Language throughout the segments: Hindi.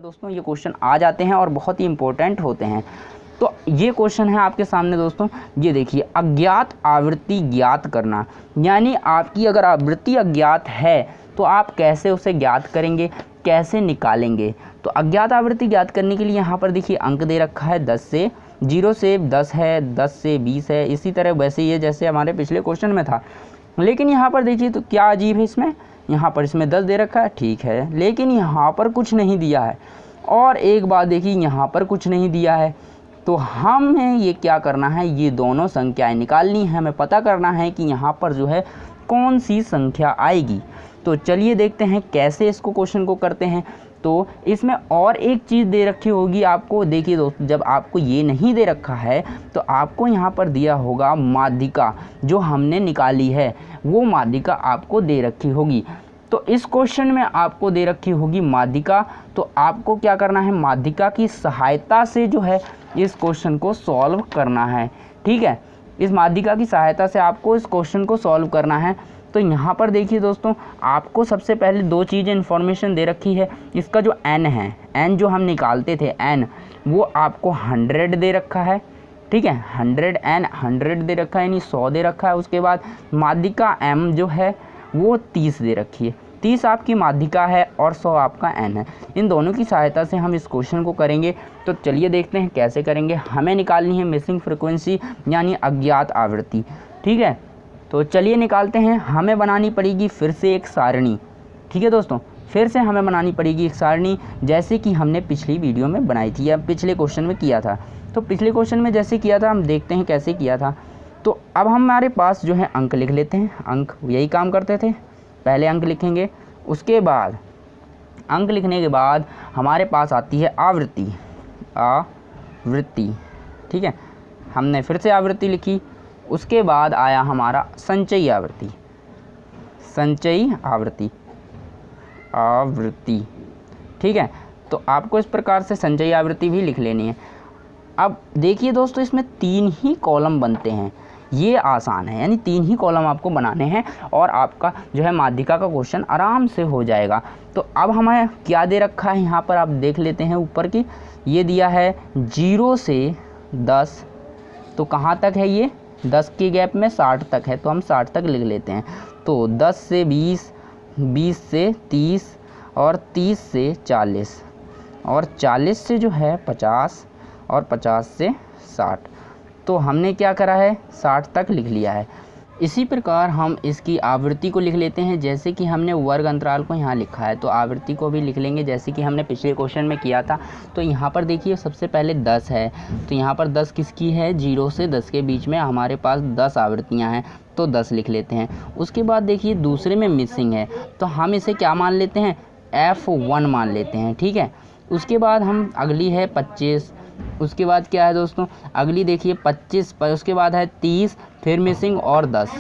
दोस्तों ये क्वेश्चन आ जाते हैं और बहुत ही इंपॉर्टेंट होते हैं। तो ये क्वेश्चन है आपके सामने दोस्तों, ये देखिए, अज्ञात आवृत्ति ज्ञात करना। यानी आपकी अगर आवृत्ति अज्ञात है तो आप कैसे उसे ज्ञात करेंगे, कैसे निकालेंगे। तो अज्ञात आवृत्ति ज्ञात करने के लिए यहाँ पर देखिए अंक दे रखा है 10 से, 0 से 10 है, 10 से 20 है, इसी तरह वैसे ये जैसे हमारे पिछले क्वेश्चन में था। लेकिन यहाँ पर देखिए तो क्या अजीब है, इसमें यहाँ पर इसमें 10 दे रखा है, ठीक है, लेकिन यहाँ पर कुछ नहीं दिया है। और एक बात देखिए, यहाँ पर कुछ नहीं दिया है, तो हमें ये क्या करना है, ये दोनों संख्याएं निकालनी है। हमें पता करना है कि यहाँ पर जो है कौन सी संख्या आएगी। तो चलिए देखते हैं कैसे इसको क्वेश्चन को करते हैं। तो इसमें और एक चीज़ दे रखी होगी आपको। देखिए दोस्तों, जब आपको ये नहीं दे रखा है तो आपको यहाँ पर दिया होगा माध्यिका, जो हमने निकाली है वो माध्यिका आपको दे रखी होगी। तो इस क्वेश्चन में आपको दे रखी होगी माध्यिका, तो आपको क्या करना है, माध्यिका की सहायता से जो है इस क्वेश्चन को सॉल्व करना है। ठीक है, इस माध्यिका की सहायता से आपको इस क्वेश्चन को सॉल्व करना है। तो यहाँ पर देखिए दोस्तों, आपको सबसे पहले दो चीज़ें इन्फॉर्मेशन दे रखी है। इसका जो n है, n जो हम निकालते थे n, वो आपको 100 दे रखा है। ठीक है, 100 दे रखा है, यानी 100 दे रखा है। उसके बाद माध्यिका m जो है वो 30 दे रखी है। 30 आपकी माध्यिका है और 100 आपका n है। इन दोनों की सहायता से हम इस क्वेश्चन को करेंगे। तो चलिए देखते हैं कैसे करेंगे। हमें निकालनी है मिसिंग फ्रिक्वेंसी, यानी अज्ञात आवृत्ति। ठीक है, तो चलिए निकालते हैं। हमें बनानी पड़ेगी फिर से एक सारणी। ठीक है दोस्तों, फिर से हमें बनानी पड़ेगी एक सारणी, जैसे कि हमने पिछली वीडियो में बनाई थी या पिछले क्वेश्चन में किया था। तो पिछले क्वेश्चन में जैसे किया था, हम देखते हैं कैसे किया था। तो अब हमारे पास जो है अंक लिख लेते हैं। अंक यही काम करते थे, पहले अंक लिखेंगे, उसके बाद अंक लिखने के बाद हमारे पास आती है आवृत्ति। आवृत्ति, ठीक है, हमने फिर से आवृत्ति लिखी। उसके बाद आया हमारा संचयी आवृत्ति। संचयी आवृत्ति, आवृत्ति, ठीक है। तो आपको इस प्रकार से संचयी आवृत्ति भी लिख लेनी है। अब देखिए दोस्तों, इसमें 3 ही कॉलम बनते हैं, ये आसान है, यानी 3 ही कॉलम आपको बनाने हैं और आपका जो है माध्यिका का क्वेश्चन आराम से हो जाएगा। तो अब हमें क्या दे रखा है, यहाँ पर आप देख लेते हैं ऊपर की, ये दिया है 0 से 10, तो कहाँ तक है ये, 10 के गैप में 60 तक है, तो हम 60 तक लिख लेते हैं। तो 10 से 20, 20 से 30 और 30 से 40 और 40 से जो है 50 और 50 से 60। तो हमने क्या करा है, 60 तक लिख लिया है। इसी प्रकार हम इसकी आवृत्ति को लिख लेते हैं, जैसे कि हमने वर्ग अंतराल को यहाँ लिखा है, तो आवृत्ति को भी लिख लेंगे जैसे कि हमने पिछले क्वेश्चन में किया था। तो यहाँ पर देखिए सबसे पहले 10 है, तो यहाँ पर 10 किसकी है, 0 से 10 के बीच में हमारे पास 10 आवृत्तियाँ हैं, तो 10 लिख लेते हैं। उसके बाद देखिए दूसरे में मिसिंग है, तो हम इसे क्या मान लेते हैं, F1 मान लेते हैं। ठीक है, उसके बाद हम अगली है 25, उसके बाद क्या है दोस्तों, अगली देखिए 25, उसके बाद है 30, फिर मिसिंग और 10।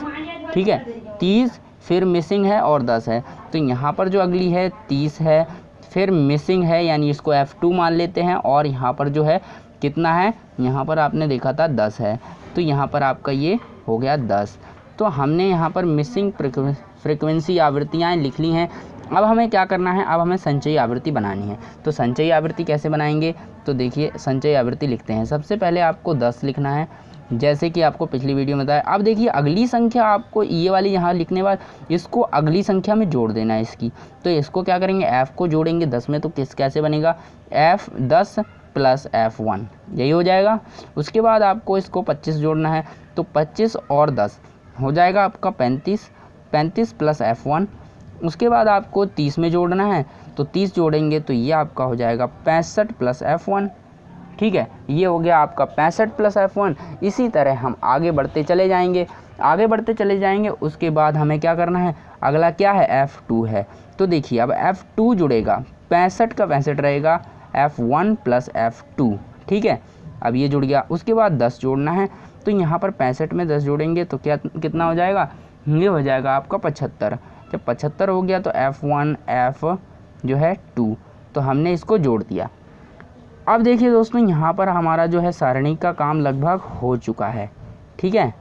ठीक है, 30 फिर मिसिंग है और 10 है, तो यहाँ पर जो अगली है 30 है, फिर मिसिंग है, यानी इसको F2 मान लेते हैं। और यहाँ पर जो है कितना है, यहाँ पर आपने देखा था 10 है, तो यहाँ पर आपका ये हो गया 10। तो हमने यहाँ पर मिसिंग फ्रिक्वेंसी आवृत्तियाँ लिख ली हैं। अब हमें क्या करना है, अब हमें संचयी आवृत्ति बनानी है। तो संचयी आवृत्ति कैसे बनाएंगे, तो देखिए संचयी आवृत्ति लिखते हैं। सबसे पहले आपको 10 लिखना है, जैसे कि आपको पिछली वीडियो में बताया। अब देखिए अगली संख्या आपको ये वाली यहाँ लिखने बाद इसको अगली संख्या में जोड़ देना है इसकी। तो इसको क्या करेंगे, F को जोड़ेंगे 10 में, तो कैसे बनेगा, F10 प्लस F1, यही हो जाएगा। उसके बाद आपको इसको 25 जोड़ना है, तो 25 और 10 हो जाएगा आपका 35, 35 प्लस F1। उसके बाद आपको 30 में जोड़ना है, तो 30 जोड़ेंगे तो ये आपका हो जाएगा 65 प्लस F1। ठीक है, ये हो गया आपका 65 प्लस F1। इसी तरह हम आगे बढ़ते चले जाएंगे, आगे बढ़ते चले जाएंगे। उसके बाद हमें क्या करना है, अगला क्या है, F2 है। तो देखिए अब F2 जुड़ेगा, 65 का 65 रहेगा, F1 प्लस F2। ठीक है, अब ये जुड़ गया। उसके बाद 10 जोड़ना है, तो यहाँ पर 65 में 10 जोड़ेंगे तो क्या कितना हो जाएगा, ये हो जाएगा आपका 75। जब 75 हो गया तो F1 F जो है 2, तो हमने इसको जोड़ दिया। अब देखिए दोस्तों, यहाँ पर हमारा जो है सारणी का काम लगभग हो चुका है। ठीक है,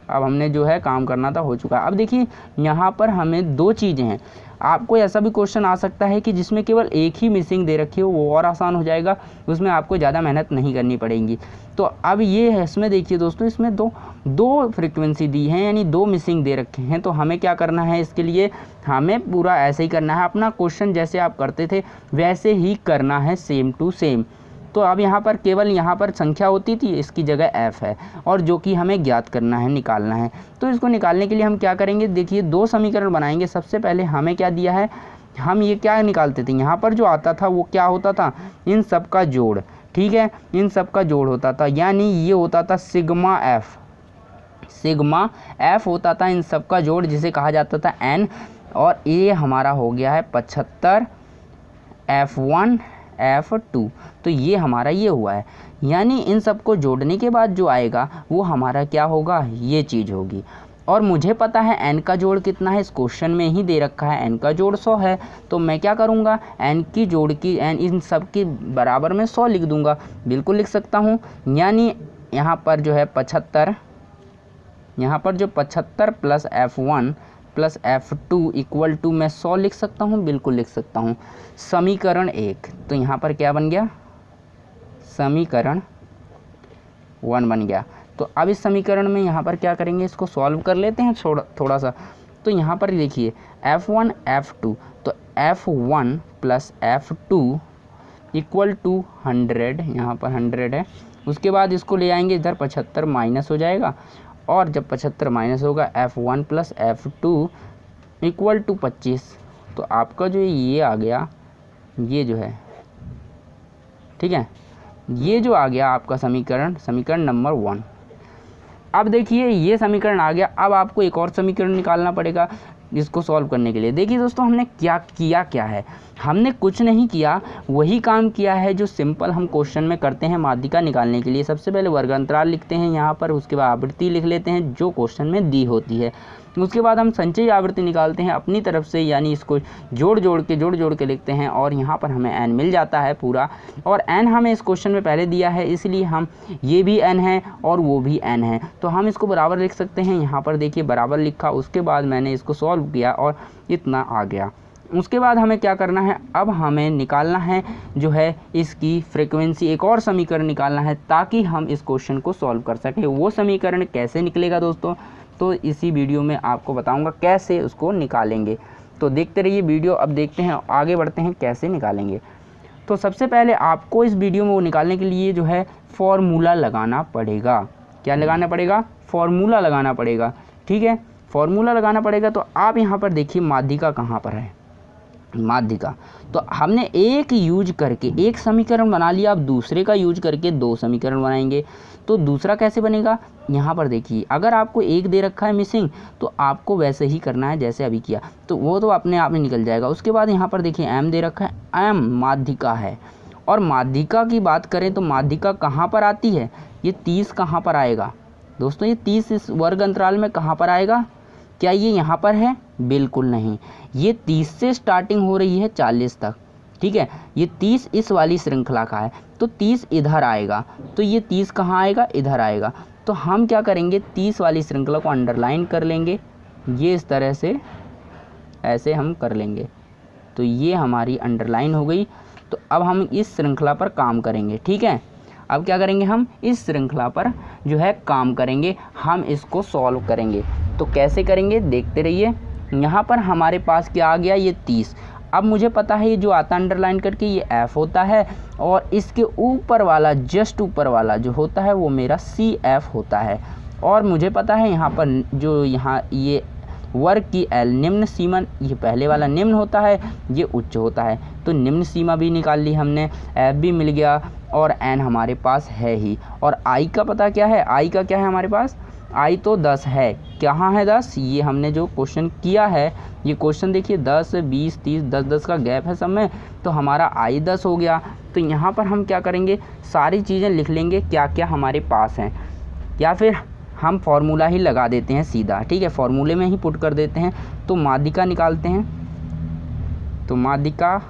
अब हमने जो है काम करना था हो चुका है। अब देखिए यहाँ पर हमें 2 चीज़ें हैं। आपको ऐसा भी क्वेश्चन आ सकता है कि जिसमें केवल एक ही मिसिंग दे रखी हो, वो और आसान हो जाएगा, उसमें आपको ज़्यादा मेहनत नहीं करनी पड़ेगी। तो अब ये है, इसमें देखिए दोस्तों, इसमें दो फ्रीक्वेंसी दी हैं, यानी 2 मिसिंग दे रखे हैं। तो हमें क्या करना है, इसके लिए हमें पूरा ऐसे ही करना है, अपना क्वेश्चन जैसे आप करते थे वैसे ही करना है, सेम टू सेम। तो अब यहाँ पर केवल यहाँ पर संख्या होती थी, इसकी जगह f है, और जो कि हमें ज्ञात करना है, निकालना है। तो इसको निकालने के लिए हम क्या करेंगे, देखिए 2 समीकरण बनाएंगे। सबसे पहले हमें क्या दिया है, हम ये क्या निकालते थे, यहाँ पर जो आता था वो क्या होता था, इन सब का जोड़। ठीक है, इन सब का जोड़ होता था, यानी ये होता था सिग्मा f होता था इन सब का जोड़, जिसे कहा जाता था n। और ये हमारा हो गया है 75 f1 f2। तो ये हमारा ये हुआ है, यानी इन सबको जोड़ने के बाद जो आएगा वो हमारा क्या होगा, ये चीज़ होगी। और मुझे पता है n का जोड़ कितना है, इस क्वेश्चन में ही दे रखा है, n का जोड़ 100 है। तो मैं क्या करूँगा, n की जोड़ की n इन सब के बराबर में 100 लिख दूँगा, बिल्कुल लिख सकता हूँ। यानी यहाँ पर जो है 75, यहाँ पर जो 75 plus f1 plus f2 equal to मैं 100 लिख सकता हूँ, बिल्कुल लिख सकता हूँ। समीकरण 1, तो यहाँ पर क्या बन गया, समीकरण 1 बन गया। तो अब इस समीकरण में यहाँ पर क्या करेंगे, इसको सॉल्व कर लेते हैं थोड़ा सा। तो यहाँ पर देखिए f1 f2, तो f1 plus f2 equal to 100, यहाँ पर 100 है। उसके बाद इसको ले आएंगे इधर, 75 माइनस हो जाएगा, और जब 75 माइनस होगा f1 plus f2 equal to 25। तो आपका जो ये आ गया, ये जो है, ठीक है, ये जो आ गया आपका समीकरण नंबर 1। अब देखिए ये समीकरण आ गया। अब आपको एक और समीकरण निकालना पड़ेगा इसको सॉल्व करने के लिए। देखिए दोस्तों, हमने क्या है, हमने कुछ नहीं किया, वही काम किया है जो सिंपल हम क्वेश्चन में करते हैं माध्यिका निकालने के लिए। सबसे पहले वर्ग अंतराल लिखते हैं यहाँ पर, उसके बाद आवृत्ति लिख लेते हैं जो क्वेश्चन में दी होती है। उसके बाद हम संचयी आवृत्ति निकालते हैं अपनी तरफ से, यानी इसको जोड़ के लिखते हैं, और यहाँ पर हमें n मिल जाता है पूरा। और n हमें इस क्वेश्चन में पहले दिया है, इसलिए हम ये भी n है और वो भी n है, तो हम इसको बराबर लिख सकते हैं। यहाँ पर देखिए बराबर लिखा, उसके बाद मैंने इसको सॉल्व किया और इतना आ गया। उसके बाद हमें क्या करना है, अब हमें निकालना है जो है इसकी फ्रीक्वेंसी, एक और समीकरण निकालना है ताकि हम इस क्वेश्चन को सॉल्व कर सकें। वो समीकरण कैसे निकलेगा दोस्तों, तो इसी वीडियो में आपको बताऊंगा कैसे उसको निकालेंगे। तो देखते रहिए वीडियो। अब देखते हैं, आगे बढ़ते हैं कैसे निकालेंगे। तो सबसे पहले आपको इस वीडियो में वो निकालने के लिए जो है फॉर्मूला लगाना पड़ेगा। क्या लगाना पड़ेगा, फॉर्मूला लगाना पड़ेगा। ठीक है, फॉर्मूला लगाना पड़ेगा। तो आप यहाँ पर देखिए माध्यिका कहाँ पर है, माध्यिका। तो हमने एक यूज करके एक समीकरण बना लिया, अब दूसरे का यूज करके 2 समीकरण बनाएंगे। तो दूसरा कैसे बनेगा, यहाँ पर देखिए, अगर आपको एक दे रखा है मिसिंग, तो आपको वैसे ही करना है जैसे अभी किया, तो वो तो अपने आप ही निकल जाएगा। उसके बाद यहाँ पर देखिए m दे रखा है, m माध्यिका है। और माध्यिका की बात करें तो माध्यिका कहाँ पर आती है, ये 30 कहाँ पर आएगा दोस्तों, ये 30 इस वर्ग अंतराल में कहाँ पर आएगा, क्या ये यहाँ पर है, बिल्कुल नहीं। ये 30 से स्टार्टिंग हो रही है 40 तक। ठीक है, ये 30 इस वाली श्रृंखला का है, तो 30 इधर आएगा, तो ये 30 कहाँ आएगा, इधर आएगा। तो हम क्या करेंगे, 30 वाली श्रृंखला को अंडरलाइन कर लेंगे, ये इस तरह से ऐसे हम कर लेंगे, तो ये हमारी अंडरलाइन हो गई। तो अब हम इस श्रृंखला पर काम करेंगे। ठीक है, अब क्या करेंगे, हम इस श्रृंखला पर जो है काम करेंगे, हम इसको सॉल्व करेंगे। तो कैसे करेंगे देखते रहिए। यहाँ पर हमारे पास क्या आ गया, ये 30। अब मुझे पता है ये जो आता अंडरलाइन करके ये f होता है, और इसके ऊपर वाला, जस्ट ऊपर वाला जो होता है वो मेरा CF होता है। और मुझे पता है यहाँ पर जो यहाँ ये वर्ग की L निम्न सीमा, ये पहले वाला निम्न होता है, ये उच्च होता है। तो निम्न सीमा भी निकाल ली हमने, F भी मिल गया, और n हमारे पास है ही। और I का पता क्या है, I का क्या है हमारे पास, I तो 10 है। कहाँ है 10, ये हमने जो क्वेश्चन किया है, ये क्वेश्चन देखिए 10 20 30 10 का गैप है सब में, तो हमारा I 10 हो गया। तो यहाँ पर हम क्या करेंगे, सारी चीज़ें लिख लेंगे क्या क्या हमारे पास हैं, या फिर हम फार्मूला ही लगा देते हैं सीधा। ठीक है, फार्मूले में ही पुट कर देते हैं। तो माध्यिका निकालते हैं, तो माध्यिका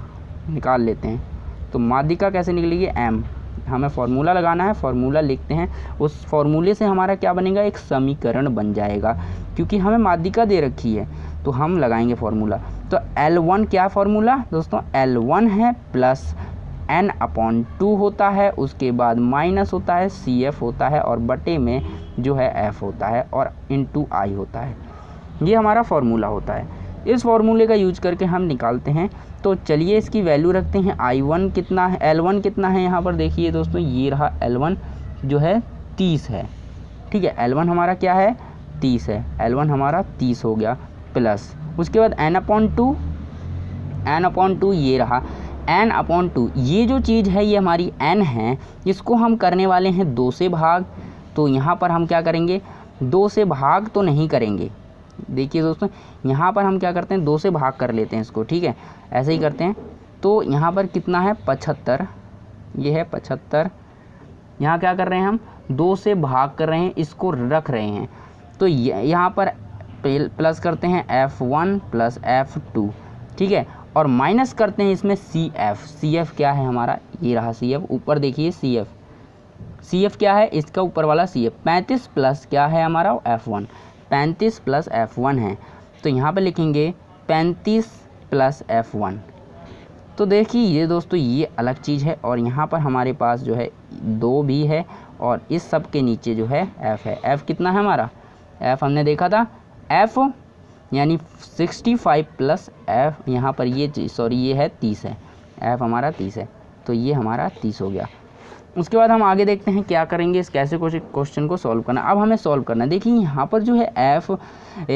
निकाल लेते हैं। तो माध्यिका कैसे निकलेगी, m, हमें फार्मूला लगाना है, फार्मूला लिखते हैं। उस फार्मूले से हमारा क्या बनेगा, एक समीकरण बन जाएगा, क्योंकि हमें माध्यिका दे रखी है तो हम लगाएंगे फार्मूला। तो L1 क्या फार्मूला दोस्तों, L1 है प्लस n/2 होता है, उसके बाद माइनस होता है CF होता है और बटे में जो है F होता है और इंटू I होता है। ये हमारा फार्मूला होता है। इस फार्मूले का यूज करके हम निकालते हैं। तो चलिए इसकी वैल्यू रखते हैं। I1 कितना है, L1 कितना है, यहाँ पर देखिए दोस्तों ये रहा L1 जो है 30 है। ठीक है, L1 हमारा क्या है 30 है, L1 हमारा 30 हो गया प्लस उसके बाद n/2 ये रहा n/2। ये जो चीज़ है ये हमारी n है, इसको हम करने वाले हैं 2 से भाग। तो यहाँ पर हम क्या करेंगे, 2 से भाग तो नहीं करेंगे। देखिए दोस्तों यहाँ पर हम क्या करते हैं 2 से भाग कर लेते हैं इसको। ठीक है, ऐसे ही करते हैं। तो यहाँ पर कितना है 75, ये है 75। यहाँ क्या कर रहे हैं हम 2 से भाग कर रहे हैं, इसको रख रहे हैं। तो यहाँ पर प्लस करते हैं F1 प्लस F2। ठीक है, और माइनस करते हैं इसमें CF क्या है हमारा, ये रहा CF। ऊपर देखिए CF क्या है, इसका ऊपर वाला CF 35 प्लस क्या है हमारा F1, 35 प्लस F1 है। तो यहाँ पे लिखेंगे 35 प्लस F1। तो देखिए ये दोस्तों ये अलग चीज़ है और यहाँ पर हमारे पास जो है 2 भी है और इस सब के नीचे जो है F है। F कितना है हमारा, F हमने देखा था F यानी 65 प्लस F, यहाँ पर ये ये है 30 है, F हमारा 30 है। तो ये हमारा 30 हो गया। उसके बाद हम आगे देखते हैं क्या करेंगे, इस कैसे क्वेश्चन को सॉल्व करना। अब हमें सॉल्व करना है। देखिए यहाँ पर जो है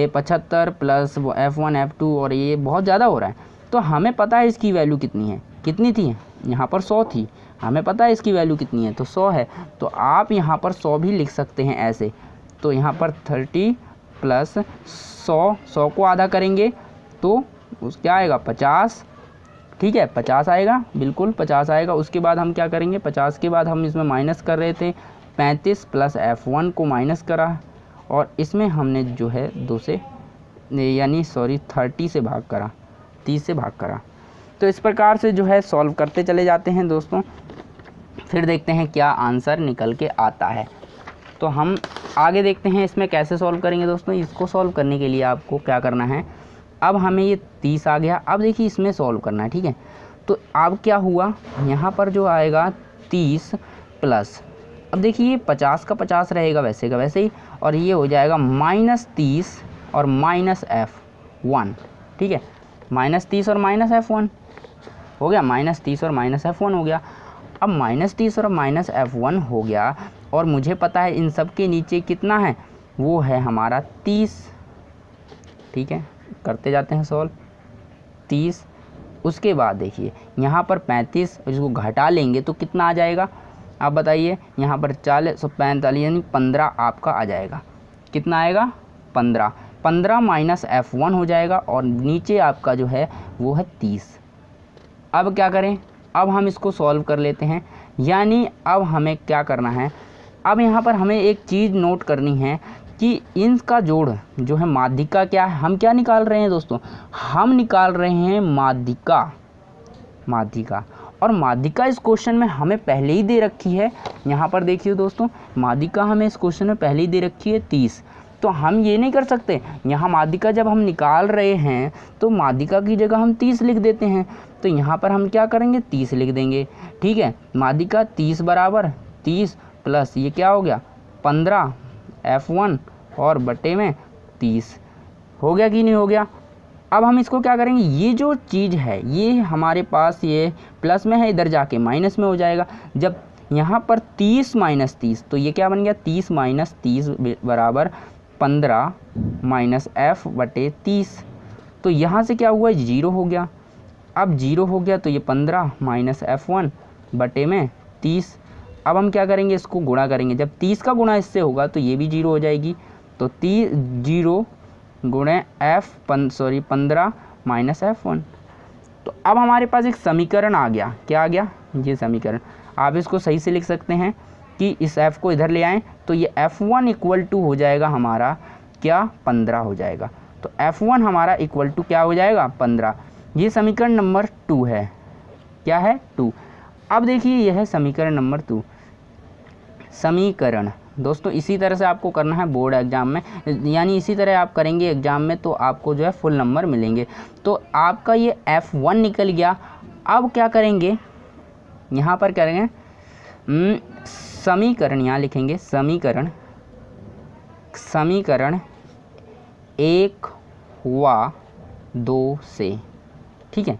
75 प्लस F1 F2 और ये बहुत ज़्यादा हो रहा है। तो हमें पता है इसकी वैल्यू कितनी है, कितनी थी यहाँ पर 100 थी, हमें पता है इसकी वैल्यू कितनी है तो 100 है। तो आप यहाँ पर 100 भी लिख सकते हैं ऐसे। तो यहाँ पर 30 प्लस 100 को आधा करेंगे तो उस क्या आएगा 50। ठीक है, 50 आएगा, बिल्कुल 50 आएगा। उसके बाद हम क्या करेंगे, 50 के बाद हम इसमें माइनस कर रहे थे 35 प्लस F1 को माइनस करा और इसमें हमने जो है 2 से यानी 30 से भाग करा, 30 से भाग करा। तो इस प्रकार से जो है सॉल्व करते चले जाते हैं दोस्तों, फिर देखते हैं क्या आंसर निकल के आता है। तो हम आगे देखते हैं इसमें कैसे सॉल्व करेंगे दोस्तों। इसको सॉल्व करने के लिए आपको क्या करना है, अब हमें ये 30 आ गया, अब देखिए इसमें सॉल्व करना है। ठीक है, तो अब क्या हुआ यहाँ पर जो आएगा 30 प्लस, अब देखिए 50 का 50 रहेगा वैसे का वैसे ही, और ये हो जाएगा -30 और माइनस F1। ठीक है, -30 और माइनस F1 हो गया, -30 और माइनस F1 हो गया। अब -30 और माइनस F1 हो गया और मुझे पता है इन सब के नीचे कितना है, वो है हमारा 30। ठीक है, करते जाते हैं सॉल्व 30। उसके बाद देखिए यहाँ पर 35, इसको घटा लेंगे तो कितना आ जाएगा आप बताइए, यहाँ पर 40 यानी 15 आपका आ जाएगा। कितना आएगा 15 माइनस F1 हो जाएगा और नीचे आपका जो है वो है 30। अब क्या करें, अब हम इसको सॉल्व कर लेते हैं। यानी अब हमें क्या करना है, अब यहाँ पर हमें एक चीज़ नोट करनी है कि इनका जोड़ जो है माध्यिका क्या है, हम क्या निकाल रहे हैं दोस्तों, हम निकाल रहे हैं माध्यिका। और माध्यिका इस क्वेश्चन में हमें पहले ही दे रखी है। यहाँ पर देखिए दोस्तों माध्यिका हमें इस क्वेश्चन में पहले ही दे रखी है 30। तो हम ये नहीं कर सकते, यहाँ माध्यिका जब हम निकाल रहे हैं तो माध्यिका की जगह हम 30 लिख देते हैं। तो यहाँ पर हम क्या करेंगे 30 लिख देंगे। ठीक है, माध्यिका 30 बराबर 30 प्लस ये क्या हो गया 15 F1 और बटे में 30। हो गया कि नहीं हो गया। अब हम इसको क्या करेंगे, ये जो चीज़ है ये हमारे पास ये प्लस में है, इधर जाके माइनस में हो जाएगा। जब यहाँ पर 30 माइनस 30 तो ये क्या बन गया 30 माइनस 30 बराबर 15 माइनस F बटे 30। तो यहाँ से क्या हुआ 0 हो गया। अब 0 हो गया तो ये 15 माइनस F1 बटे में 30। अब हम क्या करेंगे, इसको गुणा करेंगे। जब 30 का गुणा इससे होगा तो ये भी 0 हो जाएगी। तो 0 गुणे 15 माइनस F1। तो अब हमारे पास एक समीकरण आ गया। क्या आ गया, ये समीकरण। आप इसको सही से लिख सकते हैं कि इस F को इधर ले आएँ तो ये F1 इक्वल टू हो जाएगा हमारा क्या 15 हो जाएगा। तो F1 हमारा इक्वल टू क्या हो जाएगा 15। ये समीकरण नंबर 2 है। क्या है 2। अब देखिए यह है समीकरण नंबर 2। समीकरण दोस्तों इसी तरह से आपको करना है बोर्ड एग्ज़ाम में, यानी इसी तरह आप करेंगे एग्ज़ाम में तो आपको जो है फुल नंबर मिलेंगे। तो आपका ये F1 निकल गया। अब क्या करेंगे, यहाँ पर करेंगे समीकरण, यहाँ लिखेंगे समीकरण 1 व 2 से, ठीक है,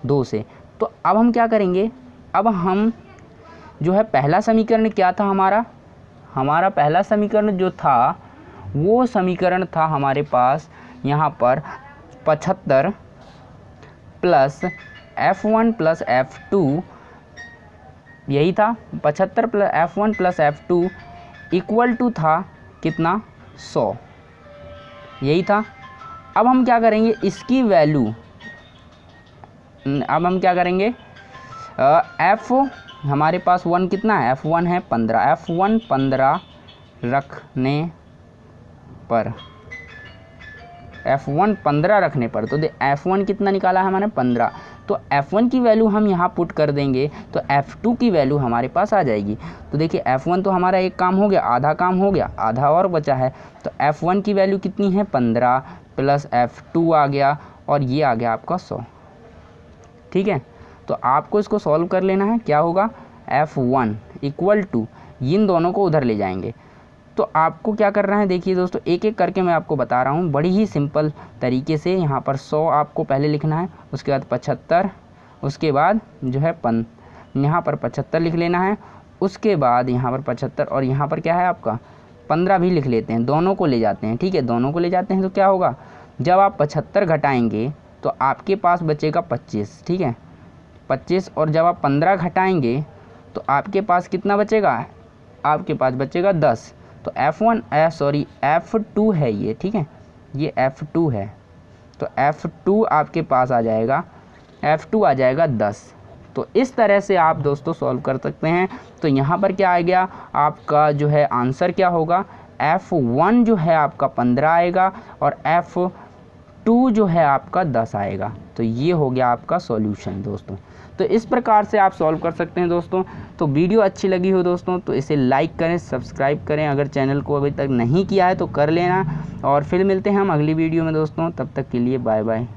2 से। तो अब हम क्या करेंगे, अब हम जो है पहला समीकरण क्या था हमारा पहला समीकरण जो था वो समीकरण था हमारे पास यहाँ पर 75 प्लस F1 प्लस F2, यही था 75 plus F1 plus F2 equal to था कितना 100, यही था। अब हम क्या करेंगे, इसकी वैल्यू, अब हम क्या करेंगे, हमारे पास 1 कितना है, F1 है 15, F1 15 रखने पर, F1 15 रखने पर, तो F1 कितना निकाला है मैंने 15, तो F1 की वैल्यू हम यहाँ पुट कर देंगे तो F2 की वैल्यू हमारे पास आ जाएगी। तो देखिए F1 तो हमारा एक काम हो गया, आधा काम हो गया, आधा और बचा है। तो F1 की वैल्यू कितनी है 15 प्लस F2 आ गया और ये आ गया आपका 100, ठीक है। तो आपको इसको सॉल्व कर लेना है, क्या होगा F1 इक्वल टू, इन दोनों को उधर ले जाएंगे। तो आपको क्या करना है, देखिए दोस्तों एक एक करके मैं आपको बता रहा हूँ बड़ी ही सिंपल तरीके से। यहाँ पर 100 आपको पहले लिखना है, उसके बाद 75, उसके बाद जो है यहाँ पर 75 लिख लेना है, उसके बाद यहाँ पर 75 और यहाँ पर क्या है आपका 15 भी लिख लेते हैं, दोनों को ले जाते हैं, ठीक है। दोनों को ले जाते हैं तो क्या होगा, जब आप 75 घटाएंगे तो आपके पास बचेगा 25, ठीक है 25, और जब आप 15 घटाएंगे तो आपके पास कितना बचेगा, आपके पास बचेगा 10। तो F2 है ये, ठीक है, ये F2 है। तो F2 आपके पास आ जाएगा, F2 आ जाएगा 10। तो इस तरह से आप दोस्तों सॉल्व कर सकते हैं। तो यहाँ पर क्या आ गया, आपका जो है आंसर क्या होगा, F1 जो है आपका 15 आएगा और F2 जो है आपका 10 आएगा। तो ये हो गया आपका सॉल्यूशन दोस्तों। तो इस प्रकार से आप सॉल्व कर सकते हैं दोस्तों। तो वीडियो अच्छी लगी हो दोस्तों तो इसे लाइक करें, सब्सक्राइब करें, अगर चैनल को अभी तक नहीं किया है तो कर लेना। और फिर मिलते हैं हम अगली वीडियो में दोस्तों, तब तक के लिए बाय बाय।